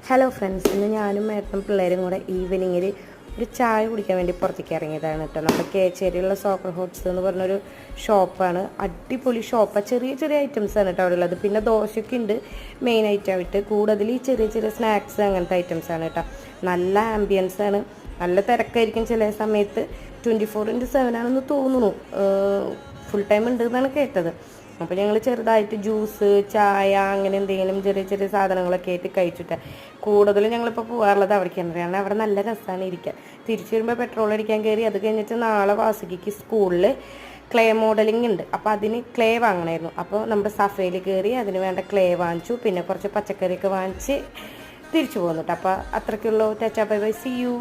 Hello friends, ഇന്ന് ഞാനും ഏട്ടനും പിള്ളേരും കൂടെ ഈവനിങ്ങിൽ ഒരു ചായ കുടിക്കാൻ വേണ്ടി പുറത്തേക്ക് ഇറങ്ങിയതാണ് കേട്ടോ. നമ്മുടെ കേച്ചേരിയുള്ള സോക്കർ ഹോട്ട്സ് എന്ന് പറഞ്ഞൊരു ഷോപ്പാണ്. അടിപൊളി ഷോപ്പാണ്. ചെറിയ ചെറിയ ഐറ്റംസാണ് കേട്ടോ അവിടെ ഉള്ളത്. പിന്നെ ദോശയ്ക്ക് ഉണ്ട് മെയിൻ ഐറ്റമായിട്ട്. കൂടുതൽ ഈ ചെറിയ ചെറിയ സ്നാക്സ് അങ്ങനത്തെ ഐറ്റംസാണ് കേട്ടോ. നല്ല ആംബിയൻസാണ്, നല്ല തിരക്കായിരിക്കും ചില സമയത്ത്. 24/7 ആണെന്ന് തോന്നുന്നു. ഫുൾ ടൈം ഉണ്ട് എന്നാണ് കേട്ടത്. അപ്പോൾ ഞങ്ങൾ ചെറുതായിട്ട് ജ്യൂസ്, ചായ അങ്ങനെ എന്തെങ്കിലും ചെറിയ ചെറിയ സാധനങ്ങളൊക്കെ ആയിട്ട് കഴിച്ചിട്ട് കൂടുതലും ഞങ്ങളിപ്പോൾ പോകാറുള്ളത് അവിടേക്കാണ്. കാരണം അവിടെ നല്ല രസമാണ് ഇരിക്കാൻ. തിരിച്ചു വരുമ്പോൾ പെട്രോൾ അടിക്കാൻ കയറി. അത് കഴിഞ്ഞിട്ട് നാളെ വാസുകിക്ക് സ്കൂളിൽ ക്ലേ മോഡലിംഗ് ഉണ്ട്. അപ്പോൾ അതിന് ക്ലേ വാങ്ങണമായിരുന്നു. അപ്പോൾ നമ്മുടെ സഫയിൽ കയറി അതിന് വേണ്ട ക്ലേ വാങ്ങിച്ചു. പിന്നെ കുറച്ച് പച്ചക്കറിയൊക്കെ വാങ്ങിച്ച് തിരിച്ചു പോകുന്നുണ്ട്. അപ്പോൾ അത്രയ്ക്കുള്ളൂ. Tata bye bye, see U.